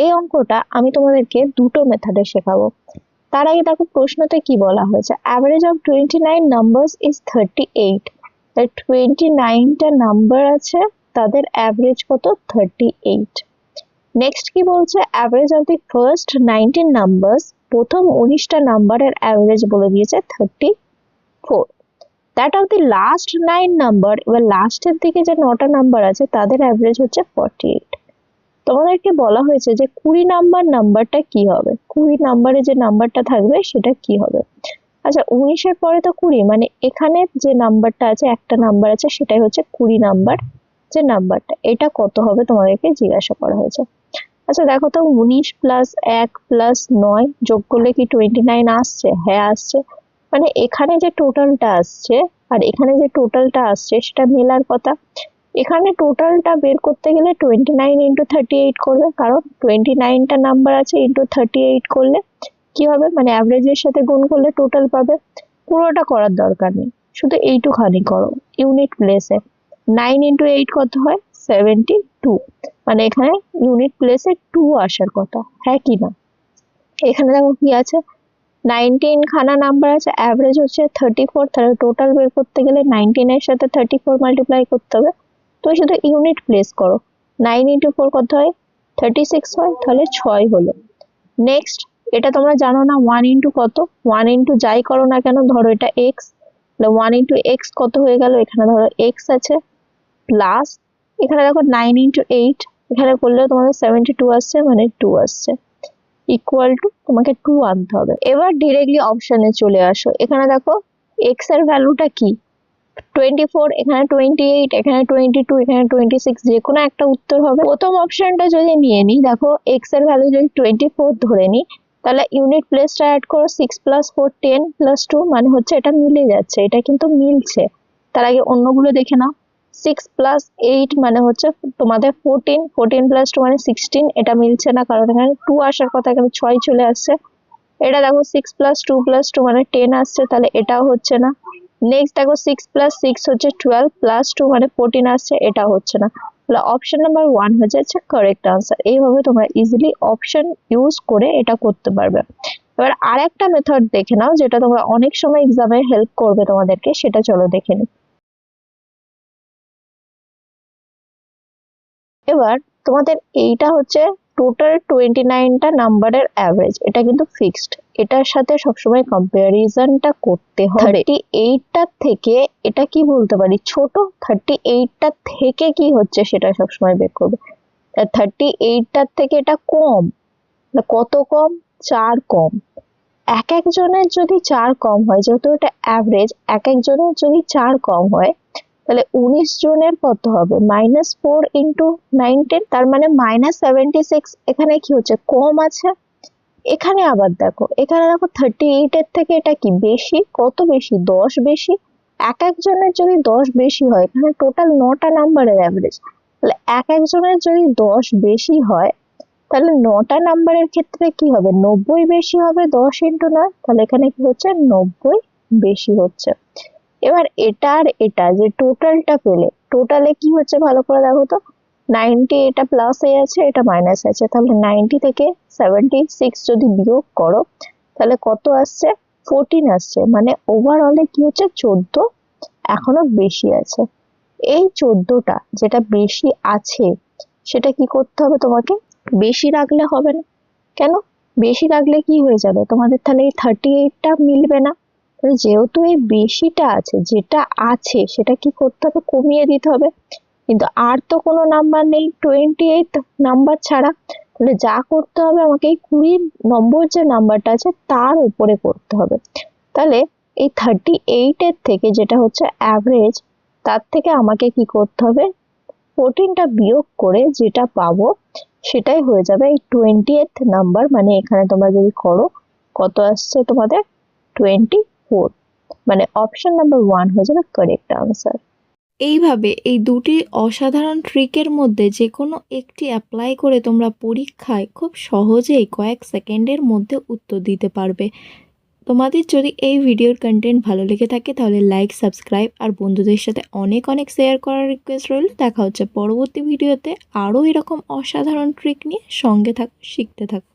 এই অঙ্কটা আমি তোমাদেরকে দুটো মেথডে শেখাবো। তার আগে দেখো প্রশ্নতে কি বলা হয়েছে, অ্যাভারেজ অফ 29 নাম্বারস ইজ 38। 29টা নাম্বার আছে, তাদের অ্যাভারেজ কত? 38। নেক্সট কি বলছে, average of the first 19 numbers, প্রথম 19টা নাম্বারের অ্যাভারেজ বলে দিয়েছে 34। That of the last 9 number, এবার লাস্টের দিকে যে 9টা নাম্বার আছে তাদের অ্যাভারেজ হচ্ছে 48। তোমাদেরকে বলা হয়েছে যে 20 নাম্বারটা কি হবে, 20 নাম্বারে যে নাম্বারটা থাকবে সেটা কি হবে। আচ্ছা 19-এর পরে তো 20, মানে এখানে যে নাম্বারটা আছে, একটা নাম্বার আছে, সেটাই হচ্ছে 20 নাম্বার যে নাম্বারটা, এটা কত হবে তোমাদেরকে জিজ্ঞাসা করা হয়েছে। আচ্ছা দেখো তো, 19 প্লাস 1 প্লাস 9 যোগ করলে কি 29 আসছে? হ্যাঁ আসছে। মানে এখানে যে টোটালটা আসছে আর এখানে যে টোটালটা আসছে সেটা মেলার কথা। এখানে টোটালটা বের করতে গেলে 29 ইন্টু 38 করবে, কারণ 29টা নাম্বার আছে, ইন্টু 38 করলে কি হবে, মানে অ্যাভারেজের সাথে গুণ করলে টোটাল পাবে। পুরোটা করার দরকার নেই, শুধু এইটুখানি করো ইউনিট প্লেসে। 9 ইন্টু 8 কত হয়? 72। মানে এখানে ইউনিট প্লেসে 2 আসার কথা, হ্যাঁ কি না? এখানে দেখো কি আছে, 19 খানা নাম্বার আছে, অ্যাভারেজ হচ্ছে 34, তাহলে টোটাল বের করতে গেলে 19 এর সাথে 34 মাল্টিপ্লাই করতে হবে। তো শুধু ইউনিট প্লেস করো, 9 ইন্টু 4 কত হয়? 36 হয়, তাহলে 6 হলো। নেক্সট, এটা তোমরা জানো না 1 ইন্টু কত? 1 ইন্টু যাই করো না কেন, ধরো এটা এক্স, তাহলে 1 ইন্টু এক্স কত হয়ে গেল? এখানে ধরো এক্স আছে, প্লাস এখানে দেখো 9 ইন্টু 8, এখানে করলে তোমাদের 72 আসছে, মানে 2 আসছে, ইকুয়াল টু তোমাকে 2 আনতে হবে। এবার ডিরেক্টলি অপশনে চলে আসো, এখানে দেখো এক্স এর ভ্যালুটা কি? 24, এখানে 28, এখানে 22, এখানে 26, যে কোনো একটা উত্তর হবে। প্রথম অপশনটা যদি নিয়ে নিই, দেখো এক্স এর ভ্যালু যদি 24 ধরে নিই, তাহলে ইউনিট প্লেসটা অ্যাড করো, 6 প্লাস 4 10 প্লাস 2, মানে হচ্ছে এটা মিলে যাচ্ছে, এটা কিন্তু মিলছে। তার আগে অন্যগুলো দেখে নাও। 6 প্লাস 8 মানে হচ্ছে তোমাদের 14, 14 প্লাস 2 মানে 16, এটা মিলছে না, কারণ এখানে 2 আসার কথা, এখানে 6 চলে আসছে। এটা দেখো 6 প্লাস 2 প্লাস 2 মানে 10 আসছে, তাহলে এটাও হচ্ছে না। নেক্সট দেখো 6 প্লাস 6 হচ্ছে 12 প্লাস 2 মানে 14 আসছে, এটাও হচ্ছে না। তাহলে অপশন নাম্বার 1 হচ্ছে কারেক্ট আনসার। এইভাবে তোমরা ইজিলি অপশন ইউজ করে এটা করতে পারবে। এবার আরেকটা মেথড দেখে নাও, যেটা তোমরা অনেক সময় এক্সামে হেল্প করবে তোমাদেরকে, সেটা চলো দেখে নিই। এবার তোমাদের এইটা হচ্ছে টোটাল 29টা নাম্বারের অ্যাভারেজ, এটা কিন্তু ফিক্সড, এটার সাথে সবসময় কম্পারিজনটা করতে হবে। 38টার থেকে এটা কি বলতে পারি ছোট, 38টার থেকে কি হচ্ছে সেটা সবসময় বের করবে। 38টার থেকে এটা কম, কত কম? 4 কম। এক একজনের যদি 4 কম হয়, যেহেতু এটা অ্যাভারেজ, এক একজনের যদি 4 কম হয়, তাহলে 19 জনের কত হবে? -4 ইন্টু 9 10, তার মানে -76। এখানে কি হচ্ছে? কম আছে। এখানে আবার দেখো, এখানে দেখো 38 এর থেকে এটা কি বেশি? কত বেশি? 10 বেশি। এক একজনের যদি 10 বেশি হয়, এখানে টোটাল 9টা নাম্বারের অ্যাভারেজ, তাহলে এক একজনের যদি 10 বেশি হয়, তাহলে 9টা নাম্বারের ক্ষেত্রে কি হবে? 90 বেশি হবে 10 ইন্টু 9, তাহলে এখানে কি হচ্ছে? 90 বেশি হচ্ছে। এবার এটা আর এটা যে টোটালটা পেলে, টোটালে কি হচ্ছে ভালো করে দেখো তো, 90 এটা প্লাস এ আছে, এটা মাইনাস আছে, তাহলে 90 থেকে 76 যদি বিয়োগ করো, তাহলে কত আসছে? 14 আসছে, মানে ওভারঅলে কি হচ্ছে? 14 এখনো বেশি আছে। এই 14টা যেটা বেশি আছে, সেটা কি করতে হবে তোমাকে? বেশি রাখলে হবে না। কেন? বেশি রাখলে কি হয়ে যাবে তোমাদের? তাহলে এই 38টা মিলবে না। যেহেতু এই বেশিটা আছে, যেটা আছে সেটা কি করতে হবে? কমিয়ে দিতে হবে। কিন্তু আর তো কোনো নাম্বার নেই 28 নাম্বার ছাড়া, তাহলে যা করতে হবে আমাকে এই 20 নম্বর যে নাম্বারটা আছে তার উপরে করতে হবে। তাহলে এই 38 এর থেকে, যেটা হচ্ছে অ্যাভারেজ, তার থেকে আমাকে কি করতে হবে? 14টা বিয়োগ করে যেটা পাবো সেটাই হয়ে যাবে এই 20th নাম্বার। মানে এখানে তোমরা যদি করো, কত আসছে তোমাদের? 24। মানে অপশন নাম্বার 1 হয়ে যাবে কারেক্ট আনসার। এইভাবে এই দুটি অসাধারণ ট্রিকের মধ্যে যে কোনো একটি অ্যাপ্লাই করে তোমরা পরীক্ষায় খুব সহজেই কয়েক সেকেন্ডের মধ্যে উত্তর দিতে পারবে। তোমাদের যদি এই ভিডিওর কন্টেন্ট ভালো লেগে থাকে তাহলে লাইক, সাবস্ক্রাইব আর বন্ধুদের সাথে অনেক অনেক শেয়ার করার রিকোয়েস্ট রইল। দেখা হচ্ছে পরবর্তী ভিডিওতে আরও এরকম অসাধারণ ট্রিক নিয়ে। সঙ্গে থাকো, শিখতে থাকো।